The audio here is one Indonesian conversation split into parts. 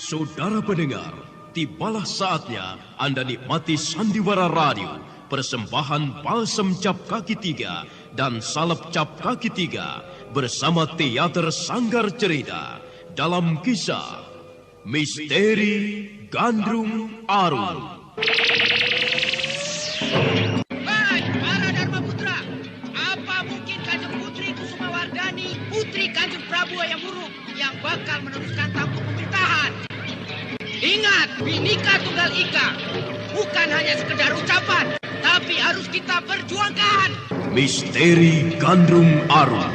Saudara pendengar, tibalah saatnya Anda nikmati Sandiwara Radio, persembahan Balsem Cap Kaki Tiga dan Salep Cap Kaki Tiga bersama Teater Sanggar Cerita dalam kisah Misteri Gandrung Arum. Hai, para Dharma Putra, apa mungkin Kanjeng Putri Kusumawardhani, putri Kanjeng Prabu Hayam Wuruk yang bakal meneruskan tampuk pemerintahan? Ingat, Bhinneka Tunggal Ika bukan hanya sekedar ucapan, tapi harus kita perjuangkan. Misteri Gandrung Arum.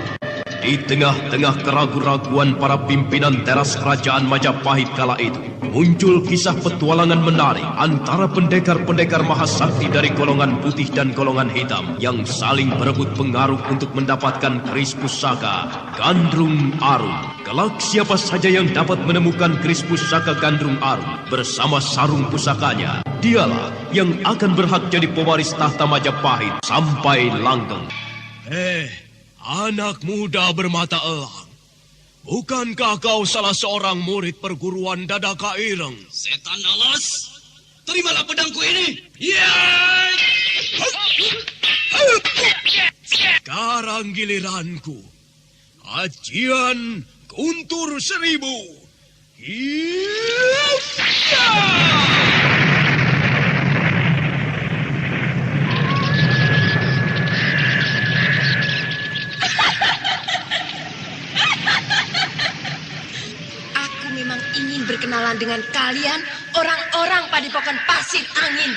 Di tengah-tengah keraguan-raguan para pimpinan teras kerajaan Majapahit kala itu, muncul kisah petualangan menarik antara pendekar-pendekar mahasakti dari golongan putih dan golongan hitam yang saling berebut pengaruh untuk mendapatkan keris pusaka Gandrung Arum. Kelak siapa saja yang dapat menemukan keris pusaka Gandrung Arum bersama sarung pusakanya, dialah yang akan berhak jadi pewaris tahta Majapahit sampai langgeng. Anak muda bermata elang, bukankah kau salah seorang murid perguruan Dadaka Ireng? Setan alas, terimalah pedangku ini. Sekarang giliranku, ajian Guntur Seribu. Ingin berkenalan dengan kalian, orang-orang Padepokan Pasir Angin.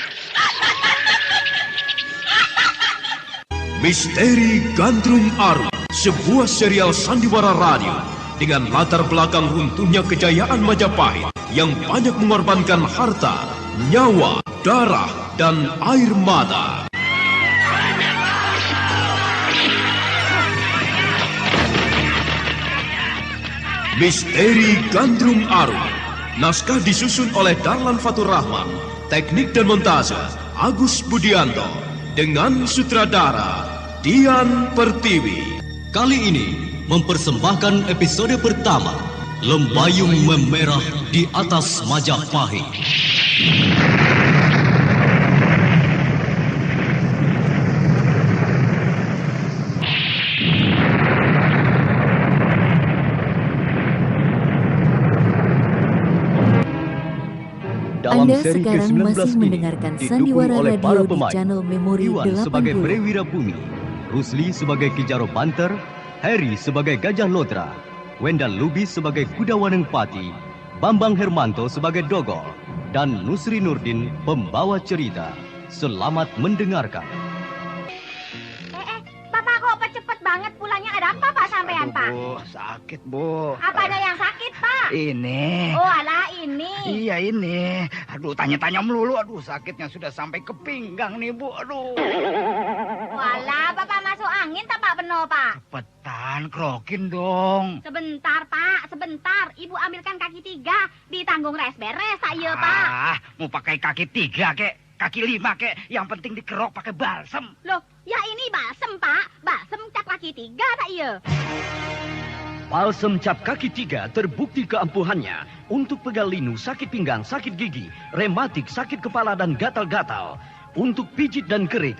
Misteri Gandrung Arum, sebuah serial sandiwara radio dengan latar belakang runtuhnya kejayaan Majapahit yang banyak mengorbankan harta, nyawa, darah, dan air mata. Misteri Gandrung Arum. Naskah disusun oleh Darlan Fatur Rahman. Teknik dan montase Agus Budianto. Dengan sutradara Dian Pertiwi. Kali ini mempersembahkan episode pertama, Lembayung Memerah di Atas Majapahit. Anda sekarang masih mendengarkan Sandiwara Radio di channel Memori Iwan 80. sebagai Brewira Bumi, Rusli sebagai Kijaro Banter, Harry sebagai Gajah Lodra, Wendal Lubis sebagai Kuda Wanengpati, Bambang Hermanto sebagai Dogol, dan Nusri Nurdin pembawa cerita. Selamat mendengarkan. Bapak kok cepet banget pulangnya? Ada apa Pak sampean Pak? Bu, sakit Bu. Apanya yang sakit Pak? Ini. Oh alah ini. Iya ini. Aduh tanya-tanya melulu. Aduh sakitnya sudah sampai ke pinggang nih Bu. Aduh. Walah Bapak masuk angin tak Pak Beno Pak? Cepetan krokin dong. Sebentar Pak, sebentar. Ibu ambilkan kaki 3. Ditanggung res beres tak iya Pak? Mau pakai kaki 3 kek. Kaki 5 kek. Yang penting dikerok pakai balsem. Loh, ya ini balsem Pak. Balsem cap kaki 3 tak iya? Balsem Cap Kaki Tiga terbukti keampuhannya untuk pegal linu, sakit pinggang, sakit gigi, rematik, sakit kepala, dan gatal-gatal. Untuk pijit dan kerik,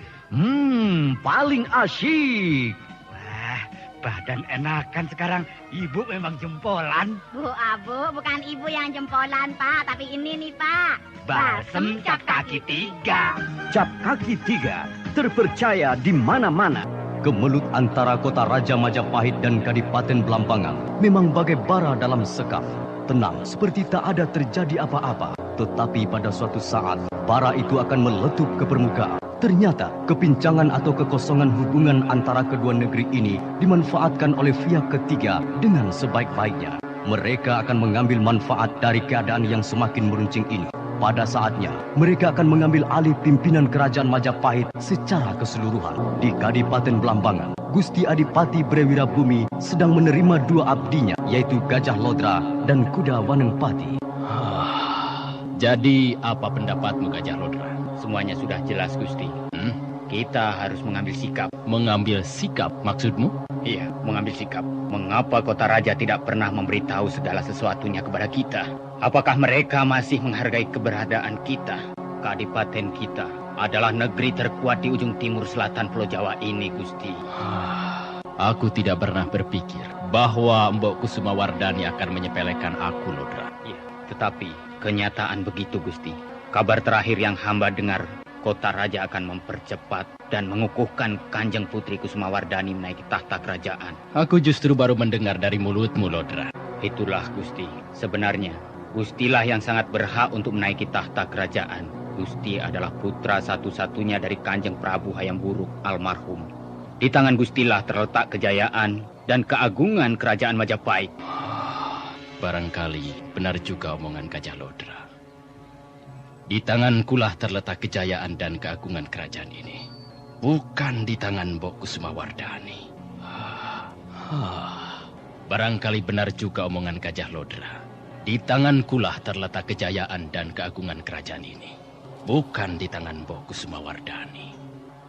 paling asyik. Wah, badan enakan sekarang. Ibu memang jempolan. Bu Abu, bukan ibu yang jempolan Pak, tapi ini nih Pak. Balsem Cap Kaki 3. Cap Kaki Tiga terpercaya di mana-mana. Kemelut antara kota Raja Majapahit dan Kadipaten Blambangan memang bagai bara dalam sekam. Tenang seperti tak ada terjadi apa-apa. Tetapi pada suatu saat, bara itu akan meletup ke permukaan. Ternyata kepincangan atau kekosongan hubungan antara kedua negeri ini dimanfaatkan oleh pihak ketiga dengan sebaik-baiknya. Mereka akan mengambil manfaat dari keadaan yang semakin meruncing ini. Pada saatnya, mereka akan mengambil alih pimpinan kerajaan Majapahit secara keseluruhan. Di Kadipaten Blambangan, Gusti Adipati Brewira Bumi sedang menerima 2 abdinya, yaitu Gajah Lodra dan Kuda Wanengpati. Jadi apa pendapatmu Gajah Lodra? Semuanya sudah jelas Gusti. Kita harus mengambil sikap. Mengambil sikap maksudmu? Iya, mengambil sikap. Mengapa kota raja tidak pernah memberitahu segala sesuatunya kepada kita? Apakah mereka masih menghargai keberadaan kita? Kadipaten kita adalah negeri terkuat di ujung timur selatan Pulau Jawa ini, Gusti. Aku tidak pernah berpikir bahwa Mbok Kusumawardhani akan menyepelekan aku, Lodra. Ya, tetapi kenyataan begitu, Gusti. Kabar terakhir yang hamba dengar, kota raja akan mempercepat dan mengukuhkan Kanjeng Putri Kusumawardhani menaiki tahta kerajaan. Aku justru baru mendengar dari mulutmu, Lodra. Itulah, Gusti. Sebenarnya, Gustilah yang sangat berhak untuk menaiki tahta kerajaan. Gusti adalah putra satu-satunya dari Kanjeng Prabu Hayam Wuruk almarhum. Di tangan Gustilah terletak kejayaan dan keagungan kerajaan Majapahit. Barangkali benar juga omongan Gajah Lodra. Di tangankulah terletak kejayaan dan keagungan kerajaan ini. Bukan di tangan Mbok Kusumawardhani. Barangkali benar juga omongan Gajah Lodra. Di tangankulah terletak kejayaan dan keagungan kerajaan ini. Bukan di tangan Mbok Kusumawardhani.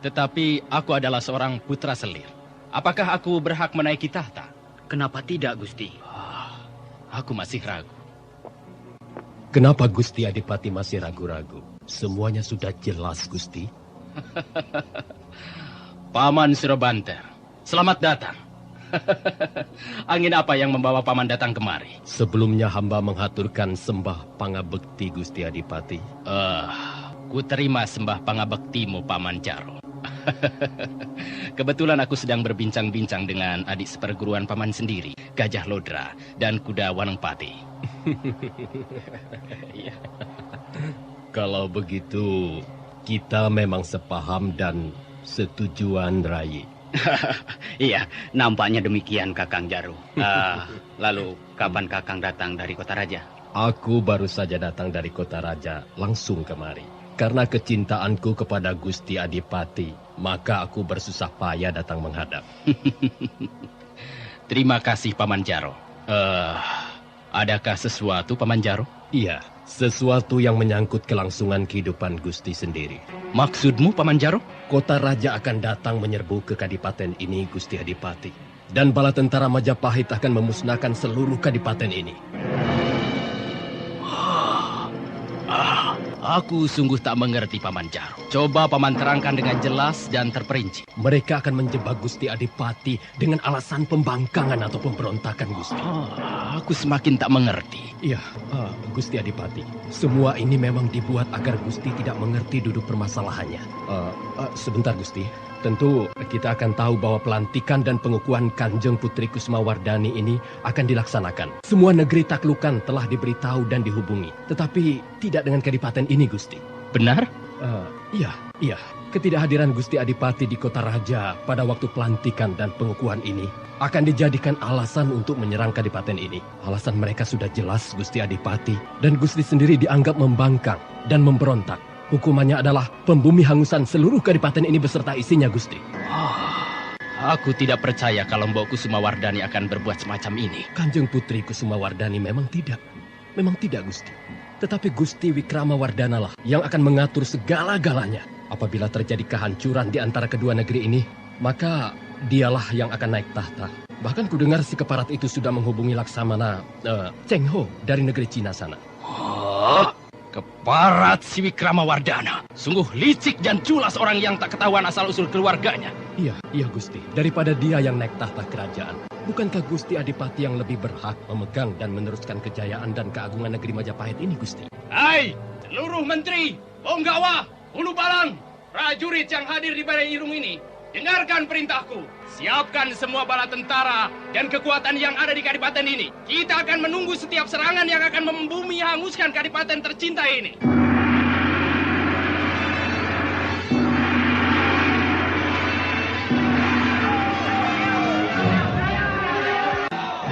Tetapi aku adalah seorang putra selir. Apakah aku berhak menaiki tahta? Kenapa tidak, Gusti? Aku masih ragu. Kenapa Gusti Adipati masih ragu-ragu? Semuanya sudah jelas, Gusti. Paman Surobanter, selamat datang. Angin apa yang membawa Paman datang kemari? Sebelumnya hamba menghaturkan sembah pangabekti Gusti Adipati. Ku terima sembah pangabektimu, Paman Jaro. Kebetulan aku sedang berbincang-bincang dengan adik seperguruan Paman sendiri, Gajah Lodra dan Kuda Wanengpati. Kalau begitu, kita memang sepaham dan setujuan, Rai. Iya, nampaknya demikian, Kakang Jaro. Lalu, kapan Kakang datang dari kota raja? Aku baru saja datang dari kota raja, langsung kemari. Karena kecintaanku kepada Gusti Adipati, maka aku bersusah payah datang menghadap. Terima kasih, Paman Jaro. Adakah sesuatu, Paman Jaro? Iya, sesuatu yang menyangkut kelangsungan kehidupan Gusti sendiri. Maksudmu, Paman Jaro? Kota raja akan datang menyerbu ke kadipaten ini, Gusti Adipati. Dan bala tentara Majapahit akan memusnahkan seluruh kadipaten ini. Aku sungguh tak mengerti, Paman Jaro. Coba Paman terangkan dengan jelas dan terperinci. Mereka akan menjebak Gusti Adipati dengan alasan pembangkangan atau pemberontakan, Gusti. Aku semakin tak mengerti. Iya, Gusti Adipati. Semua ini memang dibuat agar Gusti tidak mengerti duduk permasalahannya. Sebentar, Gusti. Tentu kita akan tahu bahwa pelantikan dan pengukuhan Kanjeng Putri Kusumawardhani ini akan dilaksanakan. Semua negeri taklukan telah diberitahu dan dihubungi. Tetapi tidak dengan kadipaten ini, Gusti. Benar? Iya. Ketidakhadiran Gusti Adipati di kota raja pada waktu pelantikan dan pengukuhan ini akan dijadikan alasan untuk menyerang kadipaten ini. Alasan mereka sudah jelas, Gusti Adipati. Dan Gusti sendiri dianggap membangkang dan memberontak. Hukumannya adalah pembumi hangusan seluruh kadipaten ini beserta isinya, Gusti. Aku tidak percaya kalau Mbok Kusumawardhani akan berbuat semacam ini. Kanjeng Putri Kusumawardhani memang tidak. Memang tidak, Gusti. Tetapi Gusti Wikramawardhana lah yang akan mengatur segala-galanya. Apabila terjadi kehancuran di antara kedua negeri ini, maka dialah yang akan naik tahta. Bahkan kudengar si keparat itu sudah menghubungi Laksamana Cheng Ho dari negeri Cina sana. Keparat si Wikramawardhana. Sungguh licik dan culas orang yang tak ketahuan asal-usul keluarganya. Iya Gusti. Daripada dia yang naik tahta kerajaan, bukankah Gusti Adipati yang lebih berhak memegang dan meneruskan kejayaan dan keagungan negeri Majapahit ini, Gusti? Hai, seluruh menteri, punggawa, ulu balang, prajurit yang hadir di Balai Irung ini, dengarkan perintahku. Siapkan semua bala tentara dan kekuatan yang ada di kadipaten ini. Kita akan menunggu setiap serangan yang akan membumi hanguskan kadipaten tercinta ini.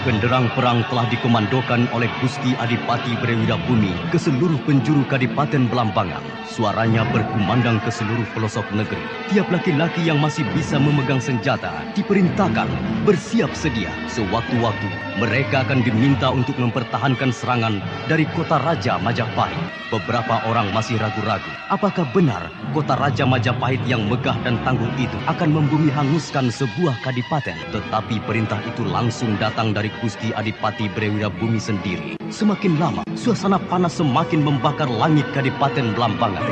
Genderang perang telah dikomandokan oleh Gusti Adipati Brewirabumi ke seluruh penjuru Kadipaten Belambangan. Suaranya berkumandang ke seluruh pelosok negeri. Tiap laki-laki yang masih bisa memegang senjata diperintahkan bersiap sedia. Sewaktu-waktu mereka akan diminta untuk mempertahankan serangan dari kota Raja Majapahit. Beberapa orang masih ragu-ragu, apakah benar kota Raja Majapahit yang megah dan tangguh itu akan membumi hanguskan sebuah kadipaten. Tetapi perintah itu langsung datang dari Gusti Adipati Brewirabumi sendiri. Semakin lama, suasana panas semakin membakar langit Kadipaten Blambangan.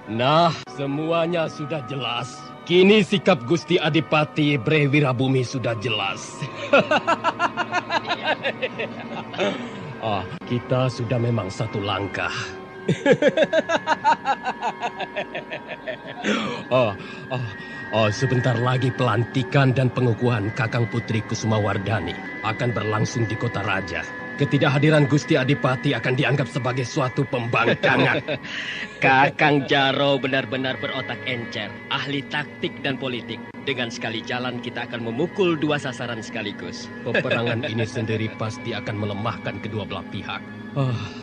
Nah, semuanya sudah jelas. Kini sikap Gusti Adipati Brewirabumi sudah jelas. Kita sudah memang satu langkah. Sebentar lagi pelantikan dan pengukuhan Kakang Putri Kusumawardhani akan berlangsung di kota Raja. Ketidakhadiran Gusti Adipati akan dianggap sebagai suatu pembangkangan. Kakang Jaro benar-benar berotak encer, ahli taktik dan politik. Dengan sekali jalan kita akan memukul dua sasaran sekaligus. Peperangan ini sendiri pasti akan melemahkan kedua belah pihak.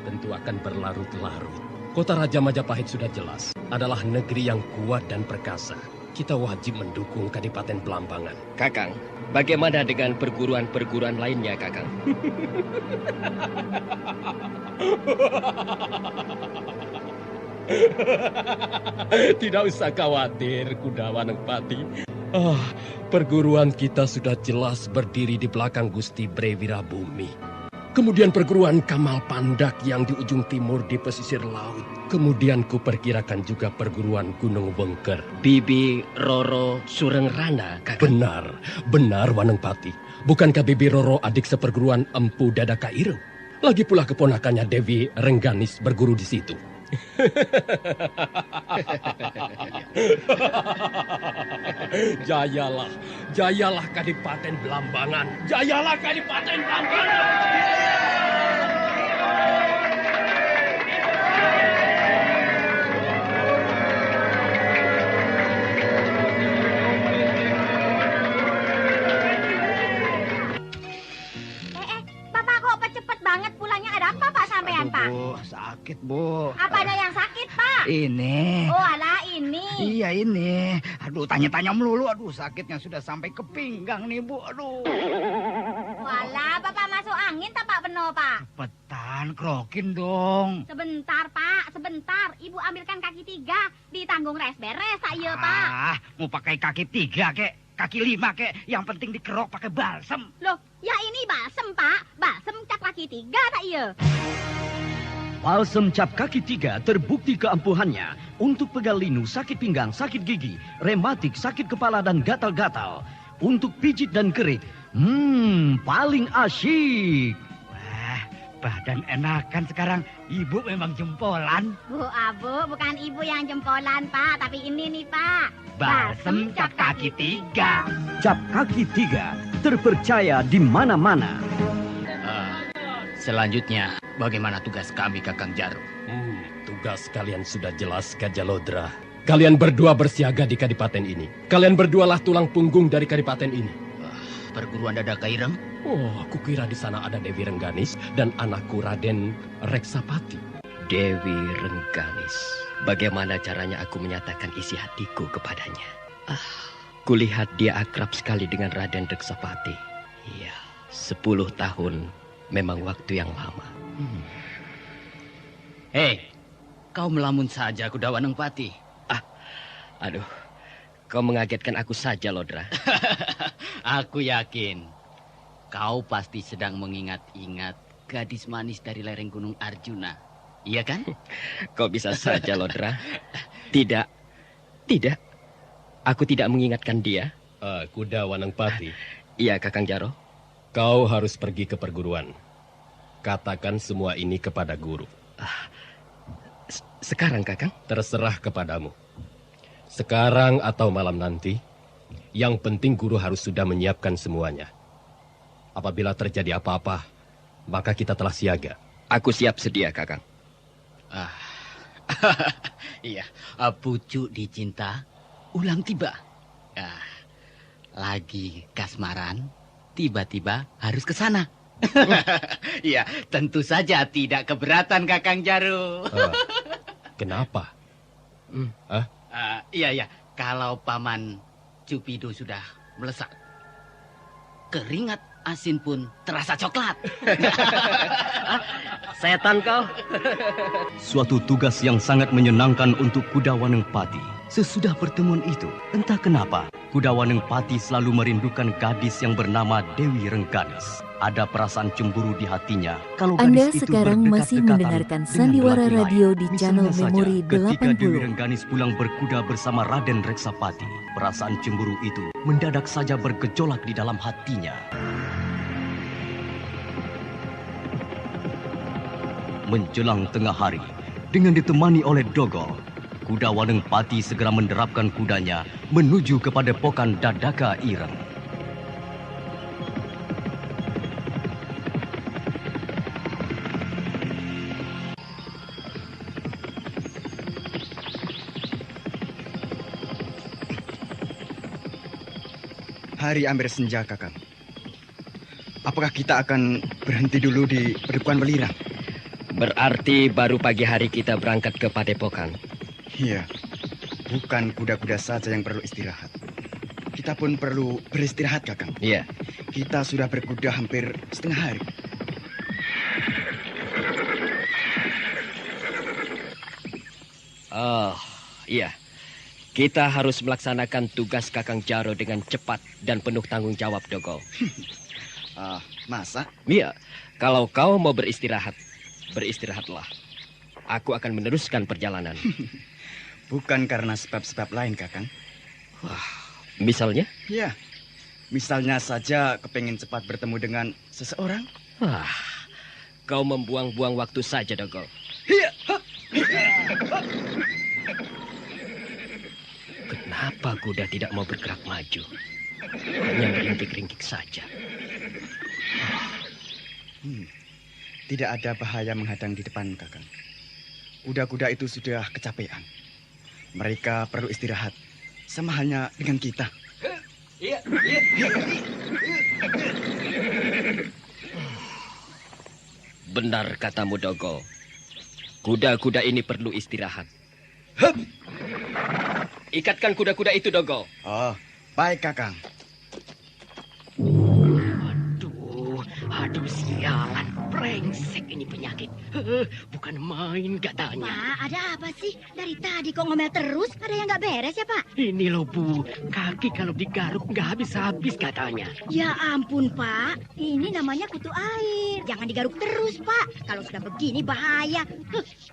Tentu akan berlarut-larut. Kota Raja Majapahit sudah jelas adalah negeri yang kuat dan perkasa. Kita wajib mendukung Kadipaten Blambangan. Kakang, bagaimana dengan perguruan-perguruan lainnya, Kakang? Tidak usah khawatir, Kuda Wanengpati. Perguruan kita sudah jelas berdiri di belakang Gusti Brewirabumi. Kemudian perguruan Kamal Pandak yang di ujung timur di pesisir laut. Kemudian kuperkirakan juga perguruan Gunung Wengker. Bibi Roro Sureng Rana, Kakang. Benar Wanengpati. Bukankah Bibi Roro adik seperguruan Empu Dadaka Ireng? Lagi pula keponakannya Dewi Rengganis berguru di situ. Jayalah Kadipaten Blambangan. Jayalah Kadipaten Blambangan. Bapak kok cepet banget pulangnya? Ada apa Pak sampean, Pak? Bu, sakit, Bu. Apa ada yang sakit, Pak? Ini. Oh, alah ini. Iya, ini. Aduh, tanya-tanya melulu. Aduh, sakitnya sudah sampai ke pinggang nih, Bu. Aduh. Walah, Bapak masuk angin tak Pak Beno, Pak? Cepetan, krokin dong. Sebentar, Pak. Sebentar. Ibu ambilkan kaki 3. Ditanggung res beres, iya, Pak. Mau pakai kaki 3, kek. Kaki 5, kek. Yang penting dikerok pakai balsem. Loh, ya ini balsem, Pak. Balsem cap kaki 3, tak iya? Balsem cap kaki 3 terbukti keampuhannya untuk pegal linu, sakit pinggang, sakit gigi, rematik, sakit kepala dan gatal-gatal. Untuk pijit dan kerik, paling asyik. Wah, badan enakan sekarang. Ibu memang jempolan. Bu, Abu, bukan ibu yang jempolan, Pak. Tapi ini nih, Pak. Balsem cap kaki 3. Cap kaki 3 terpercaya di mana-mana. Selanjutnya, bagaimana tugas kami, Kakang Jaro? Tugas kalian sudah jelas, Gajah Lodra. Kalian berdua bersiaga di kadipaten ini. Kalian berdualah tulang punggung dari kadipaten ini. Perguruan Dadaka Ireng? Aku kira di sana ada Dewi Rengganis dan anakku Raden Reksapati. Dewi Rengganis. Bagaimana caranya aku menyatakan isi hatiku kepadanya? Kulihat dia akrab sekali dengan Raden Reksapati. Iya, 10 tahun memang waktu yang lama. Hei, kau melamun saja, Kuda Wanengpati. Aduh, kau mengagetkan aku saja, Lodra. Aku yakin kau pasti sedang mengingat-ingat gadis manis dari lereng Gunung Arjuna. Iya kan? Kau bisa saja, Lodra. Tidak. Aku tidak mengingatkan dia. Kuda Wanengpati. Iya, Kakang Jaro. Kau harus pergi ke perguruan. Katakan semua ini kepada guru. Sekarang, Kakang? Terserah kepadamu. Sekarang atau malam nanti, yang penting guru harus sudah menyiapkan semuanya. Apabila terjadi apa-apa, maka kita telah siaga. Aku siap sedia, Kakang. Iya, pucuk dicinta, ulang tiba. Lagi kasmaran, tiba-tiba harus ke sana. Iya, tentu saja tidak keberatan, Kakang Jaro. Kenapa? Iya, Kalau Paman Cupido sudah melesat, keringat asin pun terasa coklat. Setan kau. Suatu tugas yang sangat menyenangkan untuk Kuda Wanengpati. Sesudah pertemuan itu, entah kenapa, Kuda Wanengpati selalu merindukan gadis yang bernama Dewi Rengganis. Ada perasaan cemburu di hatinya kalau Anda gadis itu sekarang masih berdekat-dekatan mendengarkan dengan Sandiwara laki-laki Radio lain. di Misalnya channel saja, Memori ketika Dewi 80. Rengganis pulang berkuda bersama Raden Reksapati, perasaan cemburu itu mendadak saja bergejolak di dalam hatinya. Menjelang tengah hari, dengan ditemani oleh Dogol, Kuda Wanengpati segera menderapkan kudanya menuju ke padepokan Dadaka Ireng. Hari hampir senja, Kakang. Apakah kita akan berhenti dulu di Padepokan Welirang? Berarti baru pagi hari kita berangkat ke padepokan. Iya. Bukan kuda-kuda saja yang perlu istirahat. Kita pun perlu beristirahat, Kakang. Iya. Kita sudah berkuda hampir setengah hari. Oh, iya. Kita harus melaksanakan tugas Kakang Jaro dengan cepat dan penuh tanggung jawab, Dogol. Masa? Iya, kalau kau mau beristirahat, beristirahatlah. Aku akan meneruskan perjalanan. Bukan karena sebab-sebab lain, Kakang. Wah, misalnya? Ya, misalnya saja kepingin cepat bertemu dengan seseorang. Wah, kau membuang-buang waktu saja, Dogol. Kenapa kuda tidak mau bergerak maju? Hanya meringkik-ringkik saja. Tidak ada bahaya menghadang di depan, Kakang. Kuda-kuda itu sudah kecapean. Mereka perlu istirahat. Sama halnya dengan kita. Benar katamu, Dogol. Kuda-kuda ini perlu istirahat. Ikatkan kuda-kuda itu, Dogol. Oh, baik, Kakang. Aduh, sialan. Brengsek ini penyakit. Bukan main katanya. Pak, ada apa sih? Dari tadi kok ngomel terus? Ada yang nggak beres ya, Pak? Ini loh, Bu. Kaki kalau digaruk nggak habis-habis katanya. Ya ampun, Pak. Ini namanya kutu air. Jangan digaruk terus, Pak. Kalau sudah begini bahaya.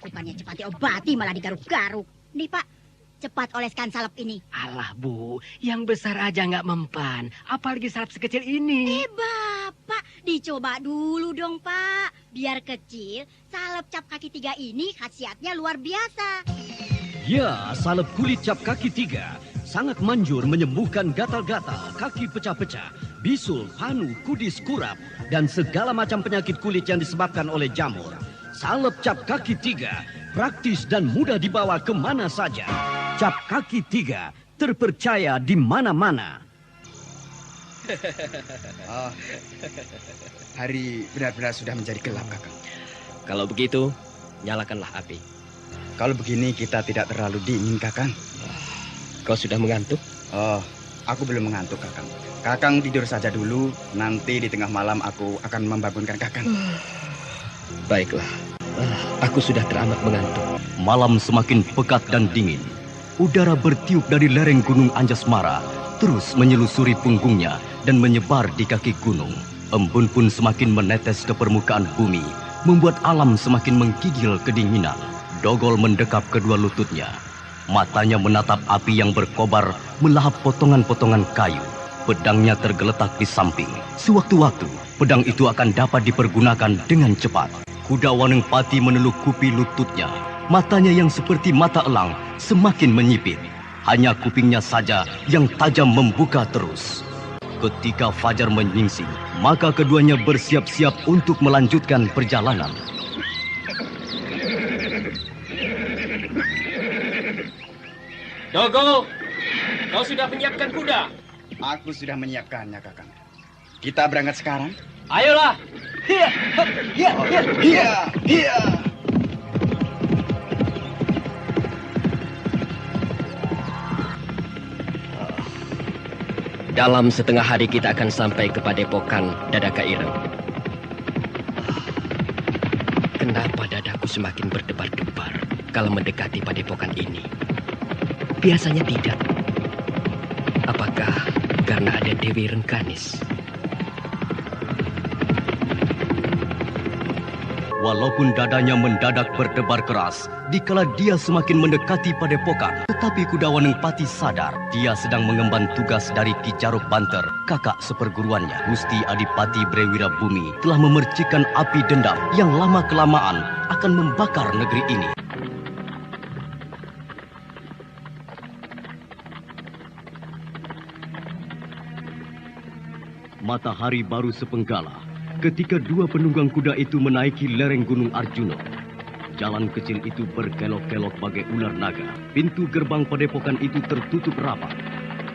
Bukannya cepat diobati malah digaruk-garuk. Nih, Pak. Cepat oleskan salep ini. Alah, Bu. Yang besar aja nggak mempan. Apalagi salep sekecil ini. Bapak, dicoba dulu dong, Pak. Biar kecil, salep cap kaki 3 ini khasiatnya luar biasa. Ya, salep kulit cap kaki 3 sangat manjur menyembuhkan gatal-gatal, kaki pecah-pecah, bisul, panu, kudis, kurap, dan segala macam penyakit kulit yang disebabkan oleh jamur. Salep cap kaki 3 praktis dan mudah dibawa kemana saja. Cap kaki 3 terpercaya di mana-mana. Oh, hari benar-benar sudah menjadi gelap, Kakang. Kalau begitu, nyalakanlah api. Kalau begini kita tidak terlalu dingin, Kakang. Kau sudah mengantuk? Oh, aku belum mengantuk, Kakang. Kakang tidur saja dulu, nanti di tengah malam aku akan membangunkan Kakang. Baiklah, aku sudah teramat mengantuk. Malam semakin pekat dan dingin. Udara bertiup dari lereng Gunung Anjasmara, terus menyelusuri punggungnya dan menyebar di kaki gunung. Embun pun semakin menetes ke permukaan bumi, membuat alam semakin menggigil kedinginan. Dogol mendekap kedua lututnya. Matanya menatap api yang berkobar melahap potongan-potongan kayu. Pedangnya tergeletak di samping. Sewaktu-waktu, pedang itu akan dapat dipergunakan dengan cepat. Kuda Wanengpati menelukupi lututnya. Matanya yang seperti mata elang semakin menyipit. Hanya kupingnya saja yang tajam membuka terus. Ketika fajar menyingsing, maka keduanya bersiap-siap untuk melanjutkan perjalanan. Dogol, kau sudah menyiapkan kuda? Aku sudah menyiapkannya, Kakang. Kita berangkat sekarang? Ayolah. Iya. Dalam setengah hari kita akan sampai ke Padepokan Dadaka Ireng. Kenapa dadaku semakin berdebar-debar kalau mendekati Padepokan ini? Biasanya tidak. Apakah karena ada Dewi Rengganis? Walaupun dadanya mendadak berdebar keras, dikala dia semakin mendekati Padepokan, tetapi Kudawanengpati sadar dia sedang mengemban tugas dari Ki Jaruk Banter, kakak seperguruannya. Gusti Adipati Brewirabumi telah memercikan api dendam yang lama-kelamaan akan membakar negeri ini. Matahari baru sepenggala ketika dua penunggang kuda itu menaiki lereng Gunung Arjuna. Jalan kecil itu berkelok-kelok bagai ular naga. Pintu gerbang Padepokan itu tertutup rapat.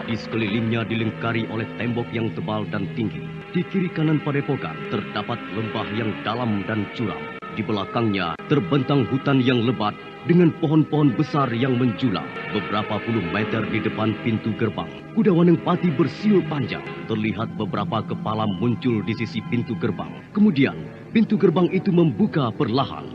Di sekelilingnya dilingkari oleh tembok yang tebal dan tinggi. Di kiri kanan Padepokan terdapat lembah yang dalam dan curam. Di belakangnya terbentang hutan yang lebat dengan pohon-pohon besar yang menjulang. Beberapa puluh meter di depan pintu gerbang, Kudawanengpati bersiul panjang. Terlihat beberapa kepala muncul di sisi pintu gerbang. Kemudian, pintu gerbang itu membuka perlahan.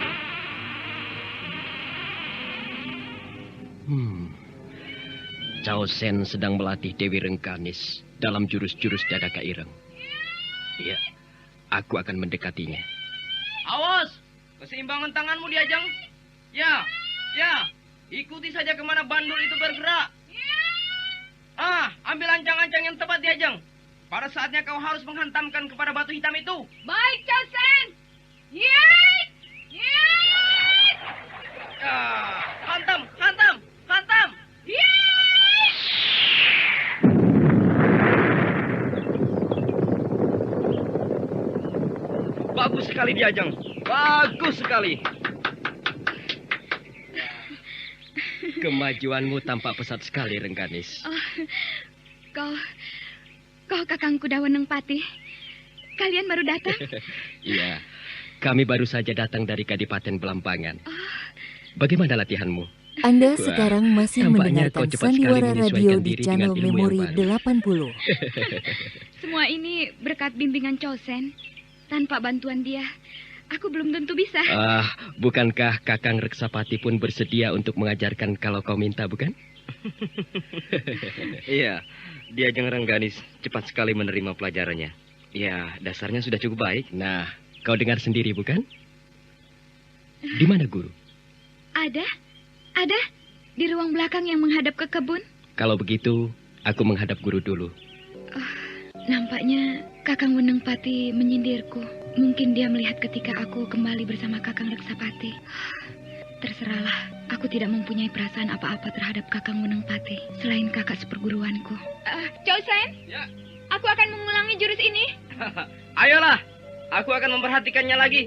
Cao Sen sedang melatih Dewi Rengganis dalam jurus-jurus Dadaka Ireng. Iya, aku akan mendekatinya. Awas! Keseimbangan tanganmu diajang. Ya, ikuti saja kemana bandul itu bergerak. Ambil ancang-ancang yang tepat diajang. Pada saatnya kau harus menghantamkan kepada batu hitam itu. Baik, Cao Sen. Yeay! Hantam! Yeay! Bagus sekali diajang. Bagus sekali. Kemajuanmu tampak pesat sekali, Rengganis. Kau kakang Kudawanengpati. Kalian baru datang? Iya, kami baru saja datang dari Kadipaten Belambangan. Bagaimana latihanmu? Anda sekarang masih mendengarkan Sandiwara Radio di channel Memori 80. Semua ini berkat bimbingan Cao Sen. Tanpa bantuan dia, aku belum tentu bisa. Bukankah Kakang Reksapati pun bersedia untuk mengajarkan kalau kau minta, bukan? Iya, Diajeng Rengganis cepat sekali menerima pelajarannya. Ya, dasarnya sudah cukup baik. Nah, kau dengar sendiri, bukan? Di mana guru? Ada. Di ruang belakang yang menghadap ke kebun. Kalau begitu, aku menghadap guru dulu. Nampaknya Kakang Wenengpati menyindirku. Mungkin dia melihat ketika aku kembali bersama Kakang Reksapati. Terserahlah, aku tidak mempunyai perasaan apa-apa terhadap Kakang Wenengpati selain kakak seperguruanku. Cao Sen, ya. Aku akan mengulangi jurus ini. Ayolah, aku akan memperhatikannya lagi.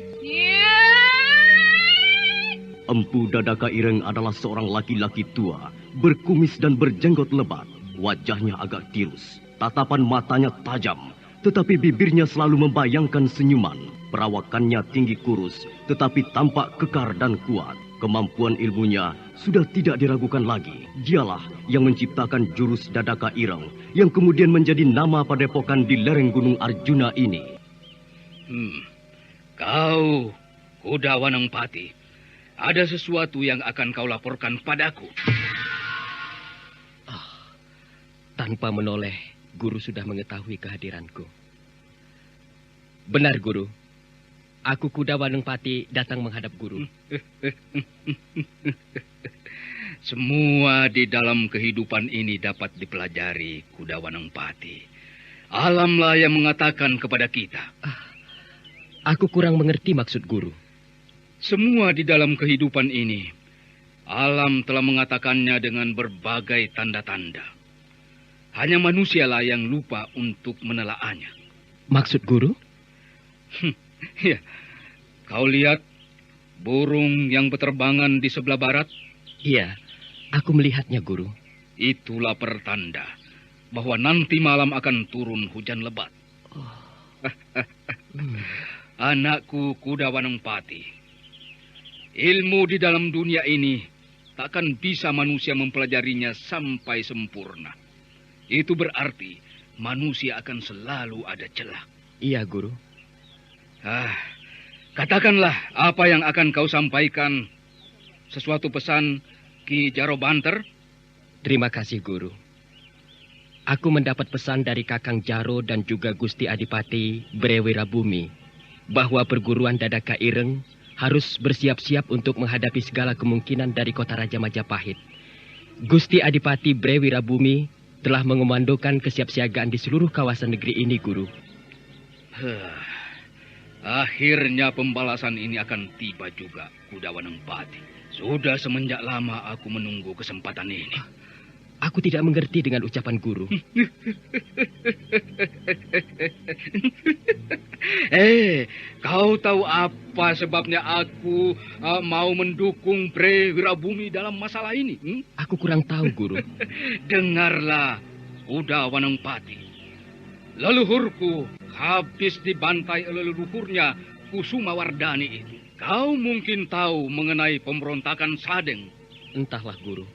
Empu Dadaka Ireng adalah seorang laki-laki tua, berkumis dan berjenggot lebat. Wajahnya agak tirus, tatapan matanya tajam, tetapi bibirnya selalu membayangkan senyuman. Perawakannya tinggi kurus, tetapi tampak kekar dan kuat. Kemampuan ilmunya sudah tidak diragukan lagi. Dialah yang menciptakan jurus Dadaka Ireng, yang kemudian menjadi nama Padepokan di lereng Gunung Arjuna ini. Kau, Kudawanengpati, ada sesuatu yang akan kau laporkan padaku. Tanpa menoleh, guru sudah mengetahui kehadiranku. Benar, guru. Aku Kudawanengpati datang menghadap guru. Semua di dalam kehidupan ini dapat dipelajari, Kudawanengpati. Alamlah yang mengatakan kepada kita. Aku kurang mengerti maksud guru. Semua di dalam kehidupan ini, alam telah mengatakannya dengan berbagai tanda-tanda. Hanya manusialah yang lupa untuk menelaahnya. Maksud guru? Ya, kau lihat burung yang berterbangan di sebelah barat? Iya, aku melihatnya, guru. Itulah pertanda bahwa nanti malam akan turun hujan lebat. Anakku Kudawanengpati, ilmu di dalam dunia ini takkan bisa manusia mempelajarinya sampai sempurna. Itu berarti manusia akan selalu ada celah. Iya, Guru. Katakanlah apa yang akan kau sampaikan. Sesuatu pesan Ki Jaro Banter? Terima kasih, Guru. Aku mendapat pesan dari Kakang Jaro dan juga Gusti Adipati Brewirabumi bahwa perguruan Dadaka Ireng harus bersiap-siap untuk menghadapi segala kemungkinan dari kota Raja Majapahit. Gusti Adipati Brewirabumi telah mengomandokan kesiapsiagaan di seluruh kawasan negeri ini, Guru. Akhirnya pembalasan ini akan tiba juga, Kuda Wanengpati. Sudah semenjak lama aku menunggu kesempatan ini. Aku tidak mengerti dengan ucapan Guru. Kau tahu apa sebabnya aku mau mendukung Brewirabumi dalam masalah ini? Aku kurang tahu, Guru. Dengarlah, Kuda Wanengpati. Leluhurku habis dibantai oleh leluhurnya Kusumawardhani itu. Kau mungkin tahu mengenai pemberontakan Sadeng. Entahlah, Guru.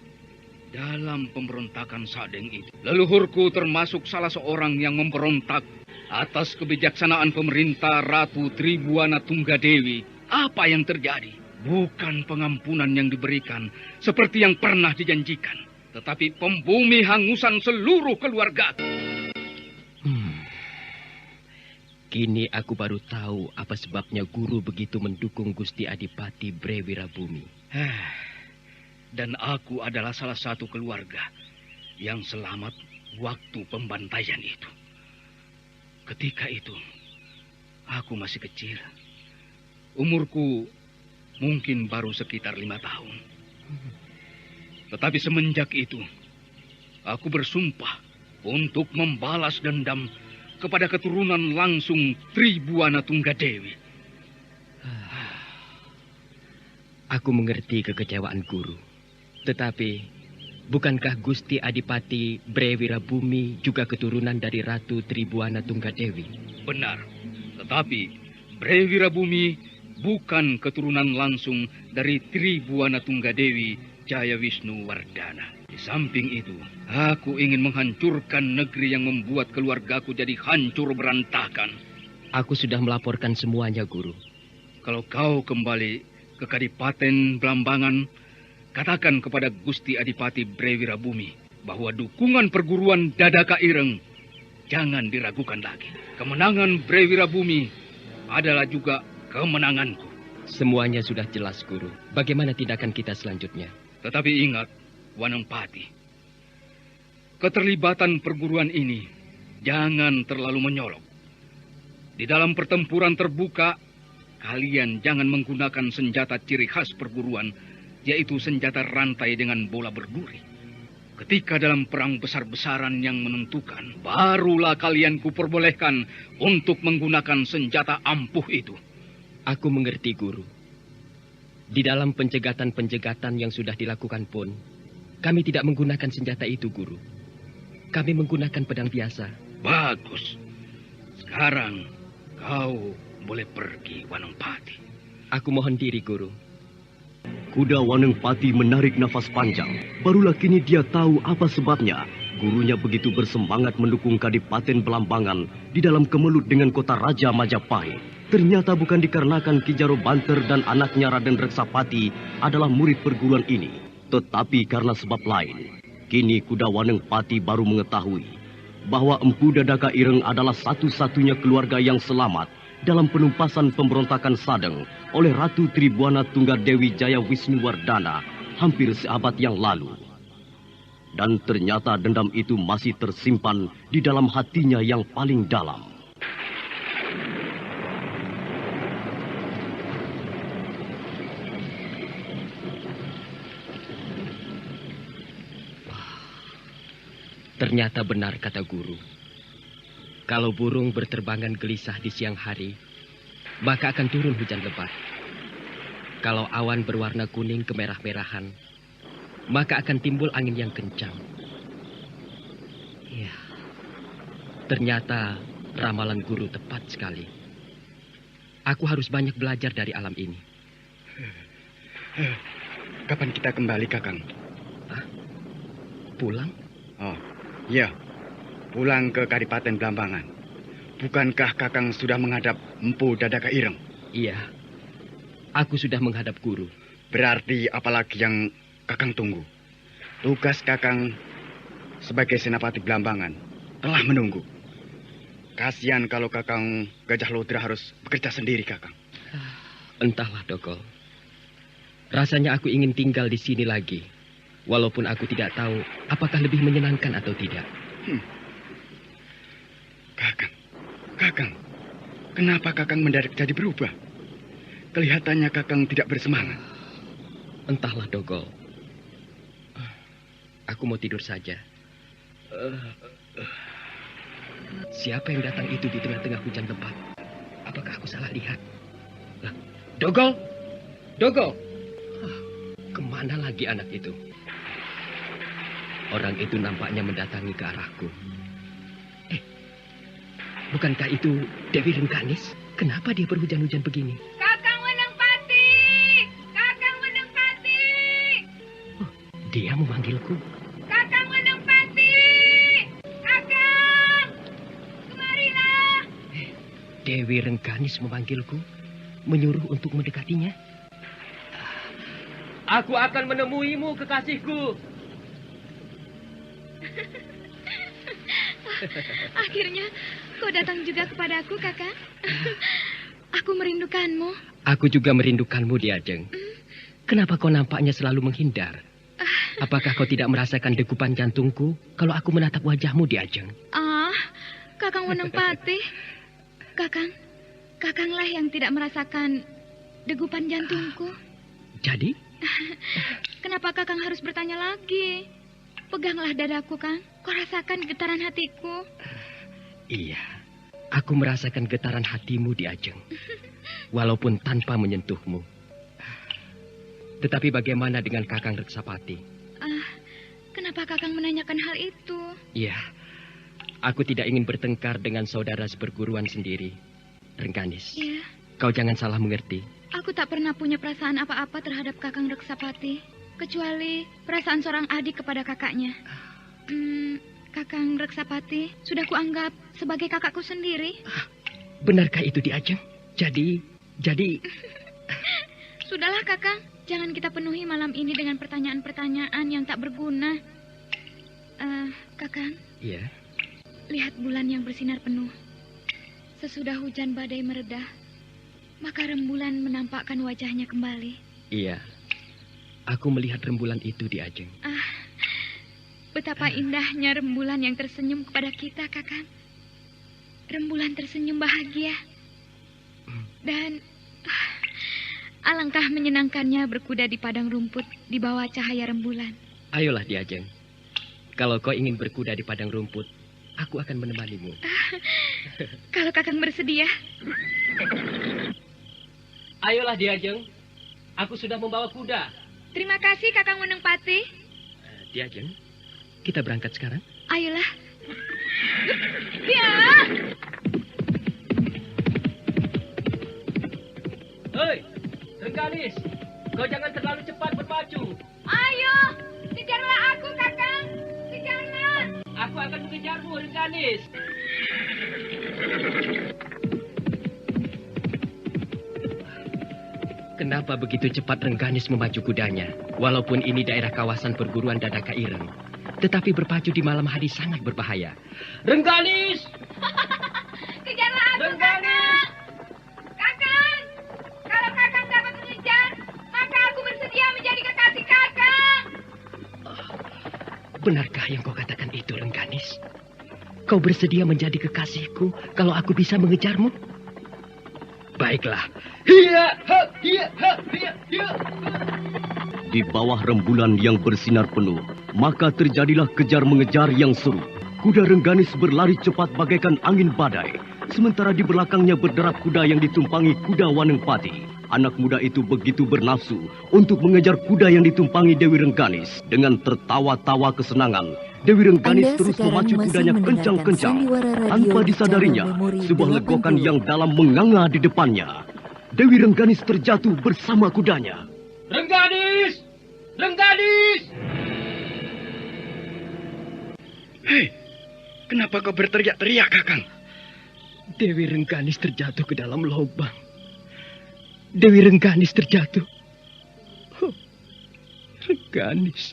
Dalam pemberontakan Sadeng itu, leluhurku termasuk salah seorang yang memberontak atas kebijaksanaan pemerintah Ratu Tribuana Tunggadewi. Apa yang terjadi? Bukan pengampunan yang diberikan seperti yang pernah dijanjikan, tetapi pembumi hangusan seluruh keluarga. Kini aku baru tahu apa sebabnya Guru begitu mendukung Gusti Adipati Brewirabumi. Dan aku adalah salah satu keluarga yang selamat waktu pembantaian itu. Ketika itu, aku masih kecil. Umurku mungkin baru sekitar 5 tahun. Tetapi semenjak itu, aku bersumpah untuk membalas dendam kepada keturunan langsung Tribuana Tunggadewi. Aku mengerti kekecewaan Guru. Tetapi, bukankah Gusti Adipati Brewirabumi juga keturunan dari Ratu Tribuana Tunggadewi? Benar, tetapi Brewirabumi bukan keturunan langsung dari Tribuana Tunggadewi Jaya Wisnu Wardana. Di samping itu, aku ingin menghancurkan negeri yang membuat keluargaku jadi hancur berantakan. Aku sudah melaporkan semuanya, Guru. Kalau kau kembali ke Kadipaten Blambangan, katakan kepada Gusti Adipati Brewirabumi bahwa dukungan perguruan Dadaka Ireng jangan diragukan lagi. Kemenangan Brewirabumi adalah juga kemenanganku. Semuanya sudah jelas, Guru. Bagaimana tindakan kita selanjutnya? Tetapi ingat, Wanengpati, keterlibatan perguruan ini jangan terlalu menyolok. Di dalam pertempuran terbuka, kalian jangan menggunakan senjata ciri khas perguruan, yaitu senjata rantai dengan bola berduri. Ketika dalam perang besar-besaran yang menentukan, barulah kalian kuperbolehkan untuk menggunakan senjata ampuh itu. Aku mengerti, Guru. Di dalam penjegatan-penjegatan yang sudah dilakukan pun, kami tidak menggunakan senjata itu, Guru. Kami menggunakan pedang biasa. Bagus. Sekarang kau boleh pergi, Wanengpati. Aku mohon diri, Guru. Kuda Wanengpati menarik nafas panjang. Barulah kini dia tahu apa sebabnya gurunya begitu bersemangat mendukung Kadipaten Blambangan di dalam kemelut dengan kota Raja Majapahit. Ternyata bukan dikarenakan Ki Jaro Banter dan anaknya Raden Reksapati adalah murid perguruan ini, tetapi karena sebab lain. Kini Kuda Wanengpati baru mengetahui bahwa Empu Dadaka Ireng adalah satu-satunya keluarga yang selamat dalam penumpasan pemberontakan Sadeng oleh Ratu Tribuana Tunggadewi Jaya Wisnu Wardana hampir seabad yang lalu. Dan ternyata dendam itu masih tersimpan di dalam hatinya yang paling dalam. Ternyata benar kata Guru. Kalau burung berterbangan gelisah di siang hari, maka akan turun hujan lebat. Kalau awan berwarna kuning kemerah-merahan, maka akan timbul angin yang kencang. Ya, ternyata ramalan Guru tepat sekali. Aku harus banyak belajar dari alam ini. Kapan kita kembali, Kakang? Pulang? Oh, iya. pulang ke Kadipaten Blambangan. Bukankah Kakang sudah menghadap Empu Dadaka Ireng? Iya, aku sudah menghadap guru. Berarti apalagi yang Kakang tunggu? Tugas Kakang sebagai Senapati Blambangan telah menunggu. Kasihan kalau Kakang Gajah Lodra harus bekerja sendiri, Kakang. Entahlah, Dogol. Rasanya aku ingin tinggal di sini lagi. Walaupun aku tidak tahu apakah lebih menyenangkan atau tidak. Kakang, kenapa Kakang mendadak jadi berubah? Kelihatannya Kakang tidak bersemangat. Entahlah, Dogol. Aku mau tidur saja. Siapa yang datang itu di tengah-tengah hujan lebat? Apakah aku salah lihat? Dogol! Dogol! Kemana lagi anak itu? Orang itu nampaknya mendatangi ke arahku. Bukankah itu Dewi Rengganis? Kenapa dia berhujan-hujan begini? Kakang Wenengpati! Kakang Wenengpati! Oh, dia memanggilku. Kakang Wenengpati! Kakang! Kemarilah! Dewi Rengganis memanggilku, menyuruh untuk mendekatinya. Aku akan menemuimu, kekasihku. Akhirnya kau datang juga kepadaku, Kakang. Aku merindukanmu. Aku juga merindukanmu, Diajeng. Kenapa kau nampaknya selalu menghindar? Apakah kau tidak merasakan degupan jantungku kalau aku menatap wajahmu, Diajeng? Kakang Wenengpati. Kakanglah yang tidak merasakan degupan jantungku. Jadi? Kenapa Kakang harus bertanya lagi? Peganglah dadaku, Kang. Kau rasakan getaran hatiku. Iya, aku merasakan getaran hatimu, Diajeng. Walaupun tanpa menyentuhmu. Tetapi bagaimana dengan Kakang Reksapati? Kenapa Kakang menanyakan hal itu? Iya, aku tidak ingin bertengkar dengan saudara seperguruan sendiri, Rengganis. Iya. Kau jangan salah mengerti. Aku tak pernah punya perasaan apa-apa terhadap Kakang Reksapati, kecuali perasaan seorang adik kepada kakaknya. Kakang Reksapati sudah kuanggap sebagai kakakku sendiri. Benarkah itu, Diajeng? Jadi... Sudahlah, Kakang. Jangan kita penuhi malam ini dengan pertanyaan-pertanyaan yang tak berguna. Kakang. Iya? Lihat bulan yang bersinar penuh. Sesudah hujan badai meredah, maka rembulan menampakkan wajahnya kembali. Iya. Aku melihat rembulan itu, Diajeng. Betapa indahnya rembulan yang tersenyum kepada kita, Kakang. Rembulan tersenyum bahagia. Dan alangkah menyenangkannya berkuda di padang rumput di bawah cahaya rembulan. Ayolah, Diajeng. Kalau kau ingin berkuda di padang rumput, aku akan menemanimu. Kalau Kakang bersedia. Ayolah, Diajeng. Aku sudah membawa kuda. Terima kasih, Kakang Wenengpati. Diajeng, kita berangkat sekarang? Ayolah. Ya. Hei, Rengganis, kau jangan terlalu cepat berpacu. Ayo, kejarlah aku, Kakang. Kejarlah. Aku akan mengejarmu, Rengganis. Kenapa begitu cepat Rengganis memacu kudanya? Walaupun ini daerah kawasan perguruan Dadaka Ireng. Tetapi berpacu di malam hari sangat berbahaya. Rengganis! Kejarlah aku, Kakang! Kakang! Kalau Kakang dapat mengejar, maka aku bersedia menjadi kekasih Kakang. Benarkah yang kau katakan itu, Rengganis? Kau bersedia menjadi kekasihku kalau aku bisa mengejarmu? Baiklah. Di bawah rembulan yang bersinar penuh, maka terjadilah kejar-mengejar yang seru. Kuda Rengganis berlari cepat bagaikan angin badai, sementara di belakangnya berderap kuda yang ditumpangi kuda Wanengpati. Anak muda itu begitu bernafsu untuk mengejar kuda yang ditumpangi Dewi Rengganis. Dengan tertawa-tawa kesenangan, Dewi Rengganis terus memacu kudanya kencang-kencang. Tanpa disadarinya, sebuah legokan yang dalam menganga di depannya. Dewi Rengganis terjatuh bersama kudanya. Rengganis! Rengganis! Hei, Kenapa kau berteriak-teriak, Kakang? Dewi Rengganis terjatuh ke dalam lubang. Dewi Rengganis terjatuh. Oh, Rengganis.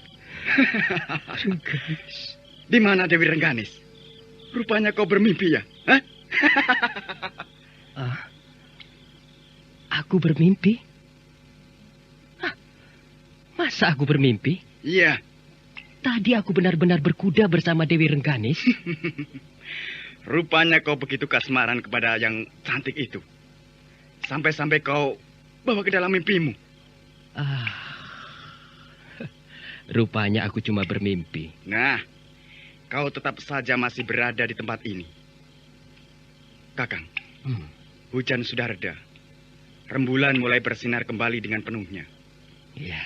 Rengganis. Di mana Dewi Rengganis? Rupanya kau bermimpi ya? Hah? Aku bermimpi? Masa aku bermimpi? Iya. Tadi aku benar-benar berkuda bersama Dewi Rengganis. Rupanya kau begitu kasmaran kepada yang cantik itu. Sampai-sampai kau bawa ke dalam mimpimu. Rupanya aku cuma bermimpi. Nah, kau tetap saja masih berada di tempat ini. Kakang, hujan sudah reda. Rembulan mulai bersinar kembali dengan penuhnya. Ya,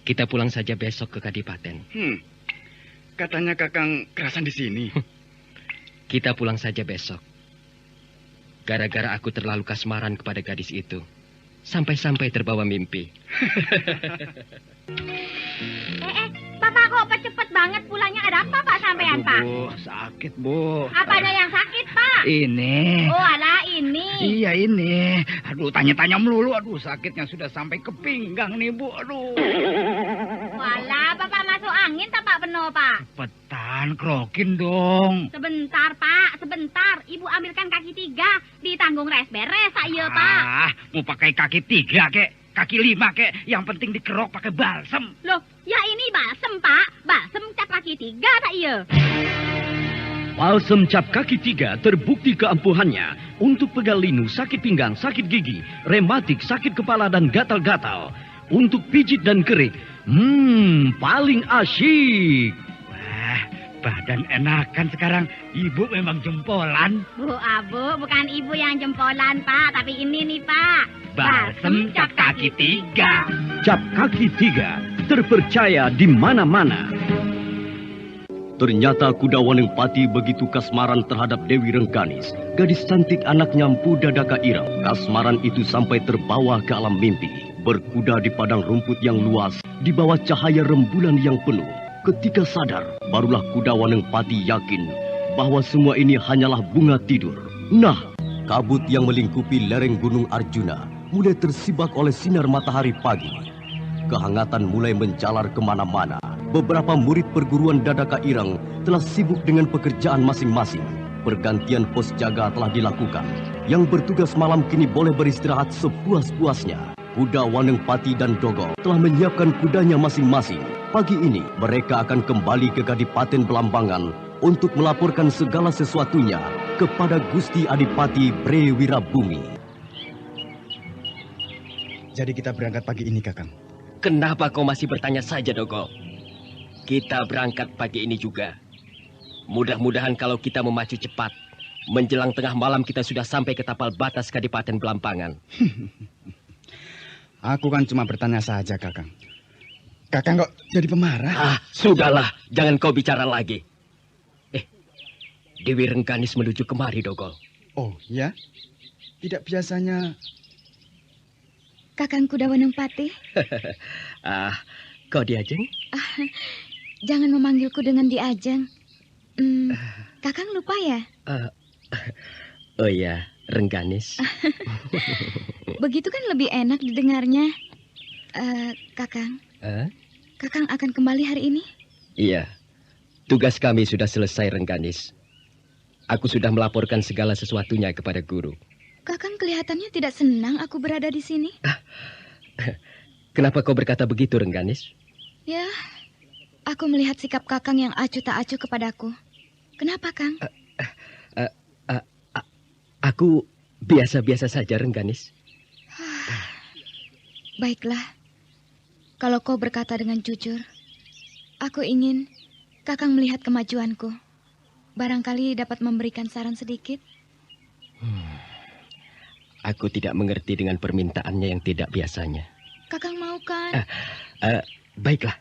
kita pulang saja besok ke Kadipaten. Katanya Kakang kerasan di sini. Kita pulang saja besok. Gara-gara aku terlalu kasmaran kepada gadis itu. Sampai-sampai terbawa mimpi. Bapak kok cepet banget pulangnya? Ada apa Pak sampean, Pak? Bu, sakit, Bu. Apanya yang sakit, Pak? Ini. Oh, alah ini. Iya, ini. Aduh, tanya-tanya melulu. Aduh, sakitnya sudah sampai ke pinggang nih, Bu. Aduh. Walah, Bapak masuk angin tak Pak Beno, Pak? Cepetan, krokin dong. Sebentar, Pak. Sebentar. Ibu ambilkan kaki 3. Ditanggung res beres, iya, Pak. Mau pakai kaki 3, kek. Kaki 5, kek. Yang penting dikerok pakai balsem. Loh, ya ini balsem, Pak. Balsem cap kaki 3, tak iya? Balsem cap kaki 3 terbukti keampuhannya untuk pegal linu, sakit pinggang, sakit gigi, rematik, sakit kepala dan gatal-gatal. Untuk pijit dan kerik, paling asyik. Wah, badan enakan sekarang. Ibu memang jempolan. Bu, Abu, bukan ibu yang jempolan, Pak. Tapi ini nih, Pak. Balsem cap kaki 3. Cap kaki 3 terpercaya di mana-mana. Ternyata Kuda Wanengpati begitu kasmaran terhadap Dewi Rengganis, gadis cantik anaknya Mpu Dadaka Ireng. Kasmaran itu sampai terbawa ke alam mimpi, berkuda di padang rumput yang luas, di bawah cahaya rembulan yang penuh. Ketika sadar, barulah Kuda Wanengpati yakin bahwa semua ini hanyalah bunga tidur. Nah, kabut yang melingkupi lereng Gunung Arjuna mulai tersibak oleh sinar matahari pagi. Kehangatan mulai menjalar kemana-mana. Beberapa murid perguruan Dadaka Ireng telah sibuk dengan pekerjaan masing-masing. Pergantian pos jaga telah dilakukan. Yang bertugas malam kini boleh beristirahat sepuas-puasnya. Kuda Wanengpati dan Dogol telah menyiapkan kudanya masing-masing. Pagi ini mereka akan kembali ke Kadipaten Belambangan untuk melaporkan segala sesuatunya kepada Gusti Adipati Bre Wirabumi. Jadi kita berangkat pagi ini, Kakang. Kenapa kau masih bertanya saja, Dogol? Kita berangkat pagi ini juga. Mudah-mudahan kalau kita memacu cepat, menjelang tengah malam kita sudah sampai ke tapal batas Kadipaten Belambangan. Aku kan cuma bertanya saja, Kakang. Kakang kok jadi pemarah? Sudahlah, jangan kau bicara lagi. Dewi Rengganis menuju kemari, Dogol. Oh, ya? Tidak biasanya... Kakang Kuda Wanengpati. Kau Diajeng? Jangan memanggilku dengan Diajeng. Kakang lupa ya? Oh ya, Rengganis. Begitu kan lebih enak didengarnya. Kakang. Kakang akan kembali hari ini? Iya. Tugas kami sudah selesai, Rengganis. Aku sudah melaporkan segala sesuatunya kepada guru. Kakang kelihatannya tidak senang aku berada di sini. Kenapa kau berkata begitu, Rengganis? Ya, aku melihat sikap Kakang yang acuh tak acuh kepadaku. Kenapa, Kang? Aku biasa-biasa saja, Rengganis. Baiklah. Kalau kau berkata dengan jujur, aku ingin Kakang melihat kemajuanku. Barangkali dapat memberikan saran sedikit. Aku tidak mengerti dengan permintaannya yang tidak biasanya. Kakang mau kan? Baiklah.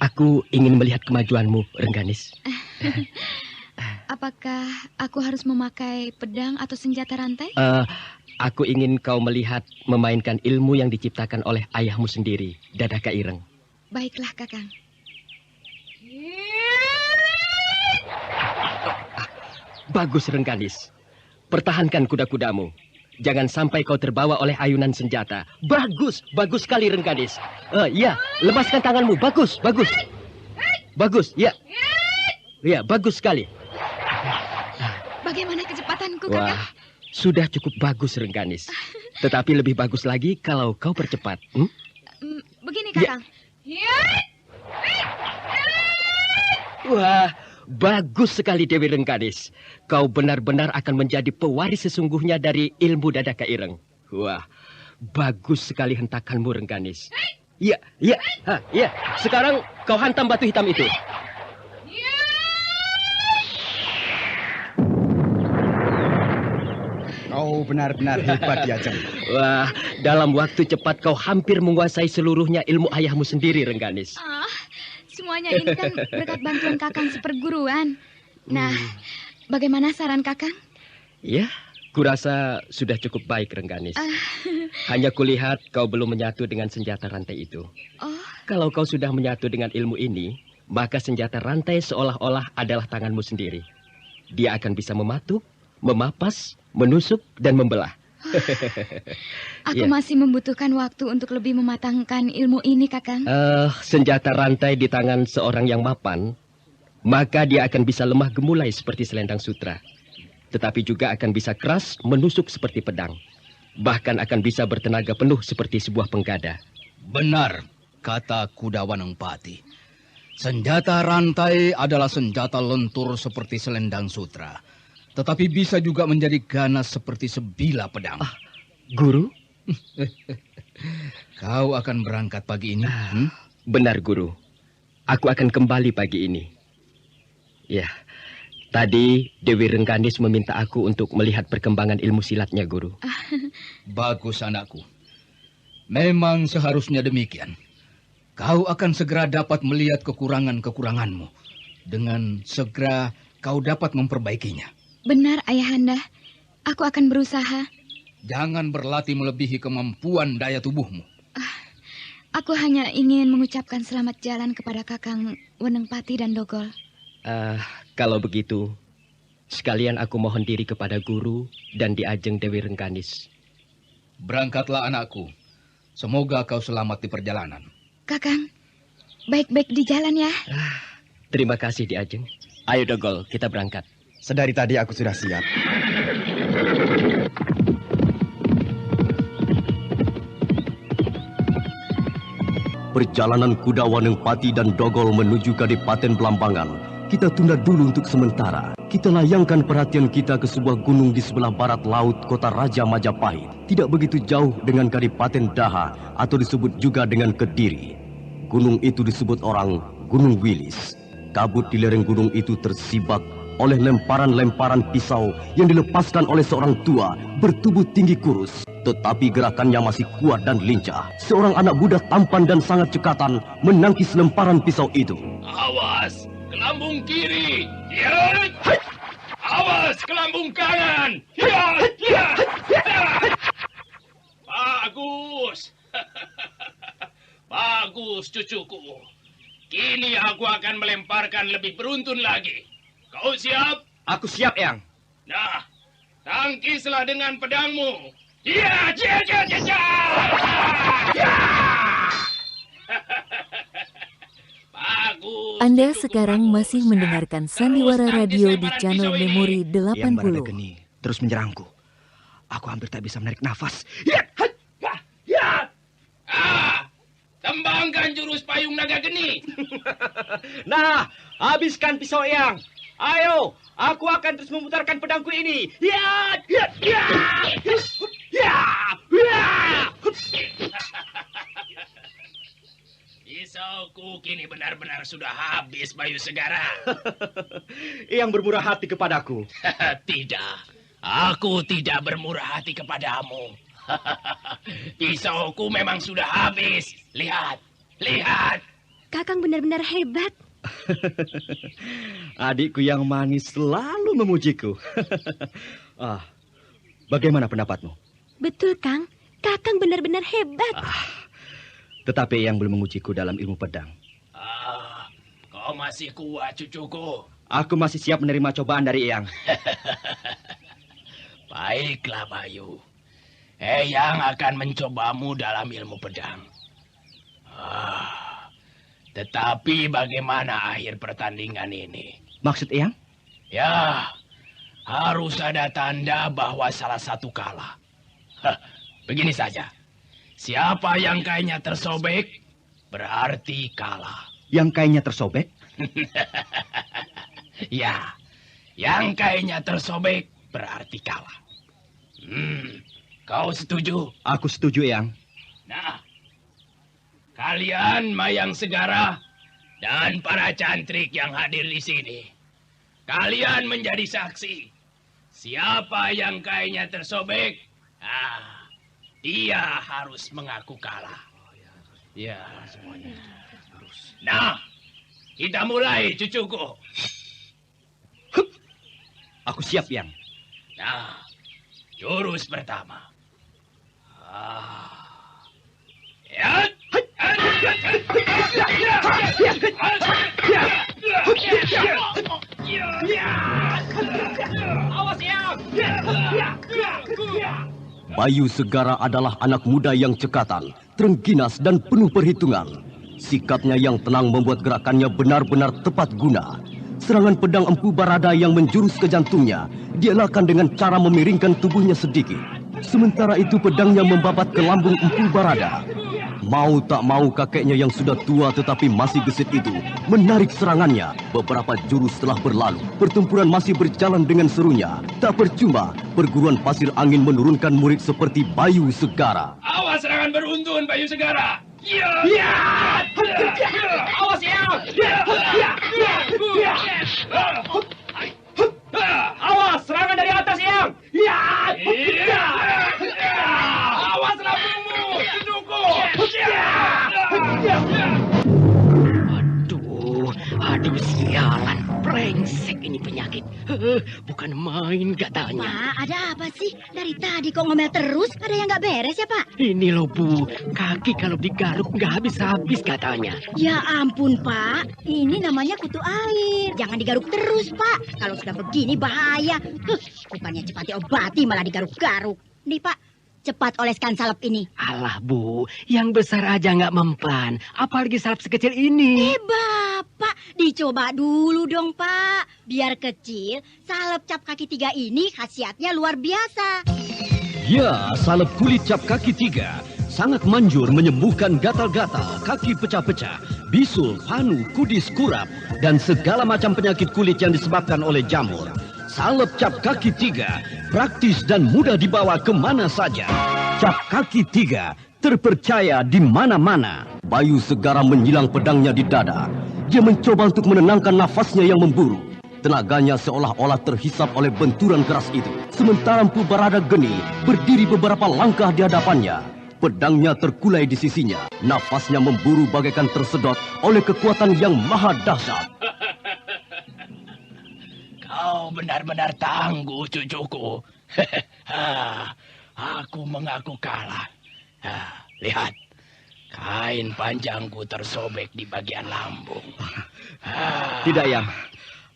Aku ingin melihat kemajuanmu, Rengganis. Apakah aku harus memakai pedang atau senjata rantai? Aku ingin kau melihat memainkan ilmu yang diciptakan oleh ayahmu sendiri, Dadaka Ireng. Baiklah, Kakang. Bagus, Rengganis. Pertahankan kuda-kudamu. Jangan sampai kau terbawa oleh ayunan senjata. Bagus, bagus sekali, Rengganis. Ya, lepaskan tanganmu. Bagus, bagus. Bagus, ya. Ya, bagus sekali. Bagaimana kecepatanku, Kakang? Wah, sudah cukup bagus, Rengganis. Tetapi lebih bagus lagi kalau kau percepat. Begini, Kakang. Ya. Wah, bagus sekali, Dewi Rengganis. Kau benar-benar akan menjadi pewaris sesungguhnya dari ilmu Dadaka Ireng. Wah, bagus sekali hentakanmu, Rengganis. Iya, iya, iya. Sekarang kau hantam batu hitam itu. Kau benar-benar hebat, Ki Ajeng. Wah, dalam waktu cepat kau hampir menguasai seluruhnya ilmu ayahmu sendiri, Rengganis. Semuanya ini kan berkat bantuan Kakang seperguruan. Nah, bagaimana saran Kakang? Ya, kurasa sudah cukup baik, Rengganis. Hanya kulihat kau belum menyatu dengan senjata rantai itu. Kalau kau sudah menyatu dengan ilmu ini, maka senjata rantai seolah-olah adalah tanganmu sendiri. Dia akan bisa mematuk, memapas, menusuk, dan membelah. Aku masih membutuhkan waktu untuk lebih mematangkan ilmu ini, Kakang. Senjata rantai di tangan seorang yang mapan, maka dia akan bisa lemah gemulai seperti selendang sutra. Tetapi juga akan bisa keras menusuk seperti pedang. Bahkan akan bisa bertenaga penuh seperti sebuah penggada. Benar, kata Kuda Wanengpati. Senjata rantai adalah senjata lentur seperti selendang sutra. Tetapi bisa juga menjadi ganas seperti sebilah pedang. Guru? Kau akan berangkat pagi ini? Benar, Guru. Aku akan kembali pagi ini. Ya, tadi Dewi Rengganis meminta aku untuk melihat perkembangan ilmu silatnya, Guru. Bagus, anakku. Memang seharusnya demikian. Kau akan segera dapat melihat kekurangan-kekuranganmu. Dengan segera kau dapat memperbaikinya. Benar, Ayahanda. Aku akan berusaha. Jangan berlatih melebihi kemampuan daya tubuhmu. Aku hanya ingin mengucapkan selamat jalan kepada Kakang Wanengpati dan Dogol. Kalau begitu, sekalian aku mohon diri kepada Guru dan Di Ajeng Dewi Rengganis. Berangkatlah, anakku. Semoga kau selamat di perjalanan. Kakang, baik-baik di jalan ya. Terima kasih, Di Ajeng. Ayo, Dogol, kita berangkat. Sedari tadi aku sudah siap. Perjalanan kuda Wanengpati dan Dogol menuju Kadipaten Blambangan kita tunda dulu untuk sementara. Kita layangkan perhatian kita ke sebuah gunung di sebelah barat laut kota Raja Majapahit. Tidak begitu jauh dengan Kadipaten Daha atau disebut juga dengan Kediri. Gunung itu disebut orang Gunung Wilis. Kabut di lereng gunung itu tersibak oleh lemparan-lemparan pisau yang dilepaskan oleh seorang tua bertubuh tinggi kurus, tetapi gerakannya masih kuat dan lincah. Seorang anak muda tampan dan sangat cekatan menangkis lemparan pisau itu. Awas, ke lambung kiri. Ya. Awas, ke lambung kanan. Ya, ya, ya. Bagus. Bagus, cucuku. Kini aku akan melemparkan lebih beruntun lagi. Kau siap? Aku siap, Eyang. Nah, tangkislah dengan pedangmu. Ya, ya, ya, ya, ya. Ya. Bagus. Anda sekarang masih mendengarkan Sandiwara Radio di channel Memori 80. Yang Barada Geni terus menyerangku. Aku hampir tak bisa menarik nafas. Ya, ya, ya. Tembangkan jurus payung naga geni. Nah, habiskan pisau Eyang. Ayo, aku akan terus memutarkan pedangku ini. Ya, ya, ya, ya, ya. Pisauku kini benar-benar sudah habis, Bayu Segara. Yang bermurah hati kepadaku. Tidak, aku tidak bermurah hati kepadamu. Pisauku memang sudah habis. Lihat, lihat. Kakang benar-benar hebat. Adikku yang manis selalu memujiku. Bagaimana pendapatmu? Betul, Kang. Kakang benar-benar hebat. Tetapi yang belum mengujiku dalam ilmu pedang. Kau masih kuat, cucuku. Aku masih siap menerima cobaan dari Eyang. Baiklah, Bayu. Eyang akan mencobamu dalam ilmu pedang. Tetapi bagaimana akhir pertandingan ini? Maksud Eyang? Ya, harus ada tanda bahwa salah satu kalah. Begini saja. Siapa yang kainnya tersobek, berarti kalah. Yang kainnya tersobek? Ya, yang kainnya tersobek berarti kalah. Kau setuju? Aku setuju, Eyang. Nah, kalian Mayang Segara dan para cantrik yang hadir di sini, kalian menjadi saksi. Siapa yang kainnya tersobek, dia harus mengaku kalah. Ya, semuanya harus. Nah, kita mulai, cucuku. Aku siap, Yang. Nah, jurus pertama. Ya. Awas, Yang. Bayu Segara adalah anak muda yang cekatan, terengginas dan penuh perhitungan. Sikapnya yang tenang membuat gerakannya benar-benar tepat guna. Serangan pedang Empu Barada yang menjurus ke jantungnya dielakkan dengan cara memiringkan tubuhnya sedikit. Sementara itu pedangnya membabat ke lambung Empu Barada. Mau tak mau kakeknya yang sudah tua tetapi masih gesit itu menarik serangannya. Beberapa jurus telah berlalu. Pertempuran masih berjalan dengan serunya. Tak percuma, perguruan Pasir Angin menurunkan murid seperti Bayu Segara. Awas serangan beruntun Bayu Segara. Ya. Awas, Yang. Awas, serangan dari atas, Yang. Awas lambungmu, cucuku. Aduh sialan, brengsek ini penyakit. Bukan main katanya. Pak, ada apa sih? Dari tadi kok ngomel terus? Ada yang nggak beres ya, Pak? Ini loh, Bu. Kaki kalau digaruk nggak habis-habis katanya. Ya ampun, Pak. Ini namanya kutu air. Jangan digaruk terus, Pak. Kalau sudah begini bahaya. Bukannya cepat diobati malah digaruk-garuk. Nih, Pak. Cepat oleskan salep ini. Alah, Bu. Yang besar aja nggak mempan. Apalagi salep sekecil ini. Bapak. Dicoba dulu dong, Pak. Biar kecil, salep cap kaki 3 ini khasiatnya luar biasa. Ya, salep kulit cap kaki 3 sangat manjur menyembuhkan gatal-gatal, kaki pecah-pecah, bisul, panu, kudis, kurap, dan segala macam penyakit kulit yang disebabkan oleh jamur. Salep cap kaki 3 praktis dan mudah dibawa kemana saja. Cap kaki 3 terpercaya di mana-mana. Bayu Segara menyilang pedangnya di dada. Dia mencoba untuk menenangkan nafasnya yang memburu. Tenaganya seolah-olah terhisap oleh benturan keras itu. Sementara Empu Barada Geni berdiri beberapa langkah di hadapannya. Pedangnya terkulai di sisinya. Nafasnya memburu bagaikan tersedot oleh kekuatan yang maha dahsyat. Kau benar-benar tangguh, cucuku. Aku mengaku kalah. Lihat, kain panjangku tersobek di bagian lambung. Tidak, Eyang.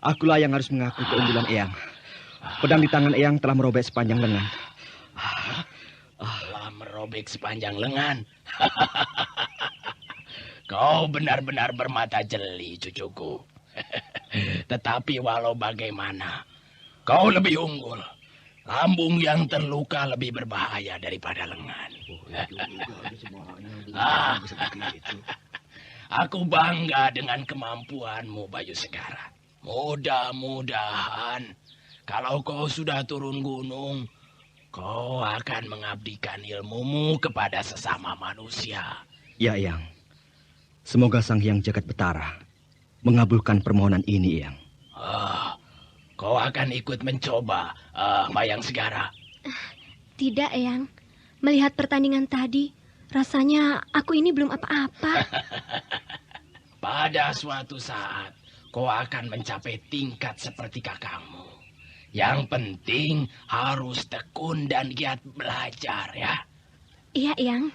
Akulah yang harus mengaku keunggulan Eyang. Pedang di tangan Eyang telah merobek sepanjang lengan. Telah merobek sepanjang lengan. Kau benar-benar bermata jeli, cucuku. Tetapi walau bagaimana, kau lebih unggul. Lambung yang terluka lebih berbahaya daripada lengan. Aku bangga dengan kemampuanmu, Bayu Segara. Mudah-mudahan kalau kau sudah turun gunung, kau akan mengabdikan ilmumu kepada sesama manusia. Ya, Eyang. Semoga Sang Hyang Jagat Betara mengabulkan permohonan ini, Eyang. Kau akan ikut mencoba, Mayang Segara? Tidak, Eyang. Melihat pertandingan tadi, rasanya aku ini belum apa-apa. Pada suatu saat, kau akan mencapai tingkat seperti kakakmu. Yang penting harus tekun dan giat belajar, ya. Iya, Eyang.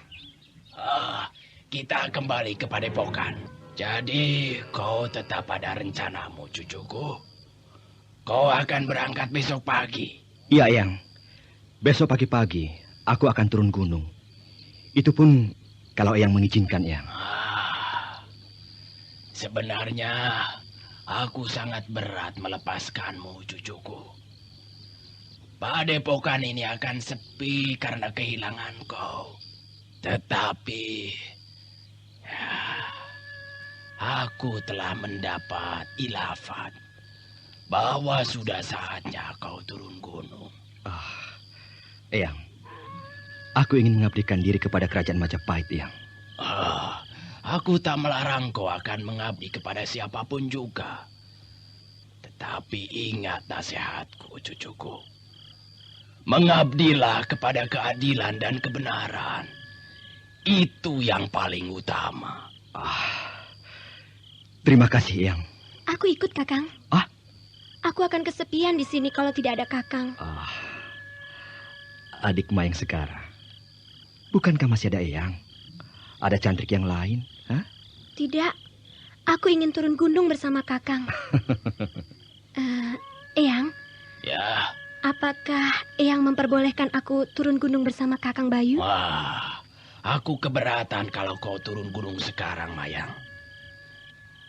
Kita kembali ke padepokan. Jadi, kau tetap pada rencanamu, cucuku? kau akan berangkat besok pagi. Iya, Eyang. Besok pagi-pagi aku akan turun gunung. Itu pun kalau Eyang mengizinkan, Eyang. Sebenarnya aku sangat berat melepaskanmu, cucuku. Padepokan ini akan sepi karena kehilangan kau. Tetapi aku telah mendapat ilafat bahwa sudah saatnya kau turun gunung. Eyang, aku ingin mengabdikan diri kepada kerajaan Majapahit, Eyang. Aku tak melarang kau akan mengabdi kepada siapapun juga. Tetapi ingat nasihatku, cucuku. Mengabdilah kepada keadilan dan kebenaran. Itu yang paling utama. Terima kasih, Eyang. Aku ikut, Kakang. Aku akan kesepian di sini kalau tidak ada Kakang. Adik Mayang Segara. Bukankah masih ada Eyang? Ada cantrik yang lain? Tidak. Aku ingin turun gunung bersama Kakang. Eyang? Ya. Apakah Eyang memperbolehkan aku turun gunung bersama Kakang Bayu? Wah, aku keberatan kalau kau turun gunung sekarang, Mayang.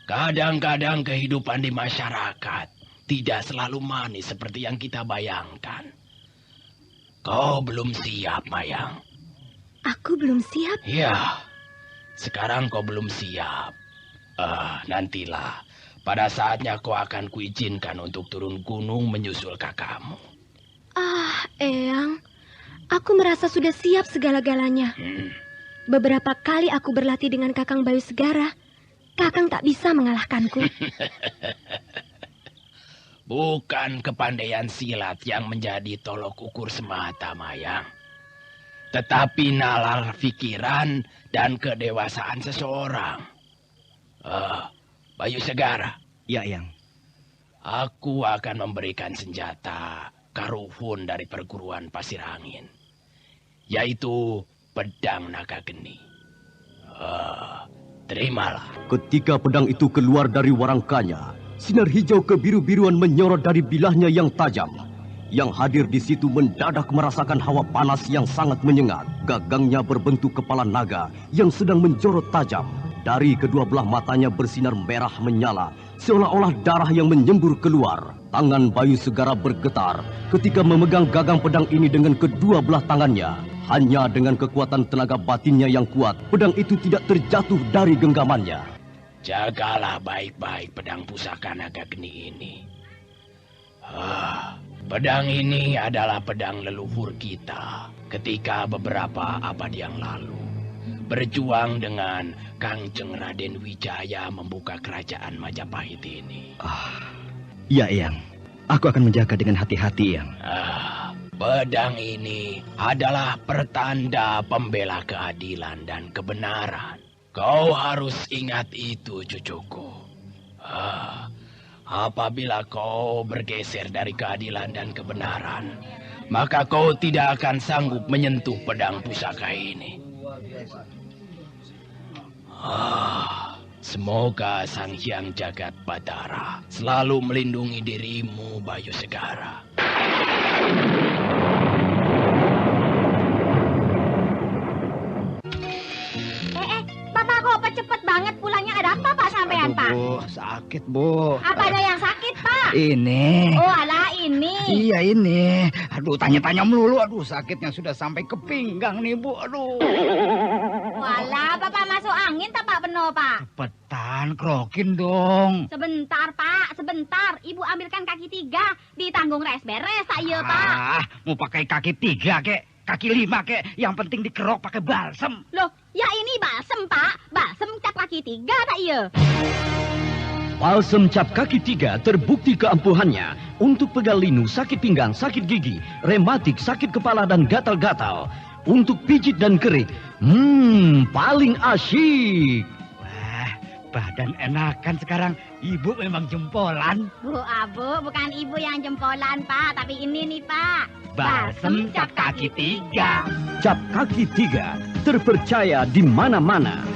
Kadang-kadang kehidupan di masyarakat tidak selalu manis seperti yang kita bayangkan. Kau belum siap, Mayang. Aku belum siap? Ya, sekarang kau belum siap. Nantilah, pada saatnya kau akan kuizinkan untuk turun gunung menyusul kakakmu. Eyang, aku merasa sudah siap segala-galanya. Beberapa kali aku berlatih dengan Kakang Bayu Segara. Kakang tak bisa mengalahkanku. Bukan kepandaian silat yang menjadi tolok ukur semata, Mayang. Tetapi nalar pikiran dan kedewasaan seseorang. Bayu Segara. Ya, Eyang. Aku akan memberikan senjata karuhun dari perguruan Pasir Angin. Yaitu pedang naga geni. Terimalah. Ketika pedang itu keluar dari warangkanya, sinar hijau kebiru-biruan menyorot dari bilahnya yang tajam. Yang hadir di situ mendadak merasakan hawa panas yang sangat menyengat. Gagangnya berbentuk kepala naga yang sedang menjorot tajam. Dari kedua belah matanya bersinar merah menyala, seolah-olah darah yang menyembur keluar. Tangan Bayu Segara bergetar ketika memegang gagang pedang ini dengan kedua belah tangannya. Hanya dengan kekuatan tenaga batinnya yang kuat, pedang itu tidak terjatuh dari genggamannya. Jagalah baik-baik pedang pusaka naga geni ini. Pedang ini adalah pedang leluhur kita ketika beberapa abad yang lalu berjuang dengan Kangjeng Raden Wijaya membuka kerajaan Majapahit ini. Ya, Eyang. Aku akan menjaga dengan hati-hati, Eyang. Pedang ini adalah pertanda pembela keadilan dan kebenaran. Kau harus ingat itu, cucuku. Apabila kau bergeser dari keadilan dan kebenaran, maka kau tidak akan sanggup menyentuh pedang pusaka ini. Semoga Sang Hyang Jagat Batara selalu melindungi dirimu, Bayu Segara. Bapak kok cepet banget pulangnya? Ada apa Pak sampean, Pak? Bu, sakit, Bu. Apa ada yang sakit, Pak? Ini. Oh, alah ini. Iya, ini. Aduh, tanya-tanya melulu. Aduh, sakitnya sudah sampai ke pinggang nih, Bu. Aduh. Walah, Bapak masuk angin tak Pak Beno, Pak? Cepetan, krokin dong. Sebentar, Pak. Sebentar. Ibu ambilkan kaki 3. Ditanggung res beres, tak iya, Pak? Mau pakai kaki 3, kek. Kaki 5, kek. Yang penting dikerok pakai balsem. Loh, ya ini balsem, Pak. Balsem cap kaki 3, tak iya? Balsem cap kaki 3 terbukti keampuhannya untuk pegal linu, sakit pinggang, sakit gigi, rematik, sakit kepala dan gatal-gatal. Untuk pijit dan kerik, paling asyik. Wah, badan enakan sekarang. Ibu memang jempolan. Bu, bukan ibu yang jempolan, Pak. Tapi ini nih, Pak. Balsem cap kaki 3. Cap kaki 3 terpercaya di mana-mana.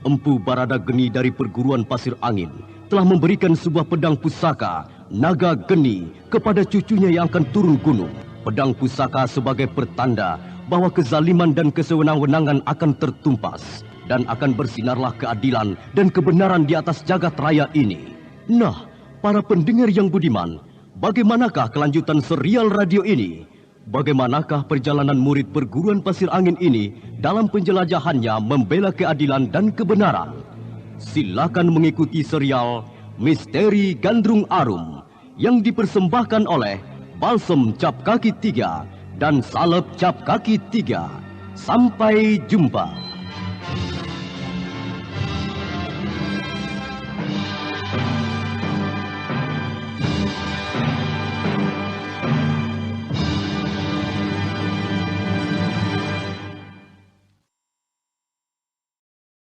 Empu Barada Geni dari perguruan Pasir Angin telah memberikan sebuah pedang pusaka naga geni kepada cucunya yang akan turun gunung. Pedang pusaka sebagai pertanda bahwa kezaliman dan kesewenang-wenangan akan tertumpas dan akan bersinarlah keadilan dan kebenaran di atas jagat raya ini. Nah, para pendengar yang budiman, bagaimanakah kelanjutan serial radio ini? Bagaimanakah perjalanan murid perguruan Pasir Angin ini dalam penjelajahannya membela keadilan dan kebenaran? Silakan mengikuti serial Misteri Gandrung Arum yang dipersembahkan oleh Balsem Cap Kaki 3 dan Salep Cap Kaki 3. Sampai jumpa.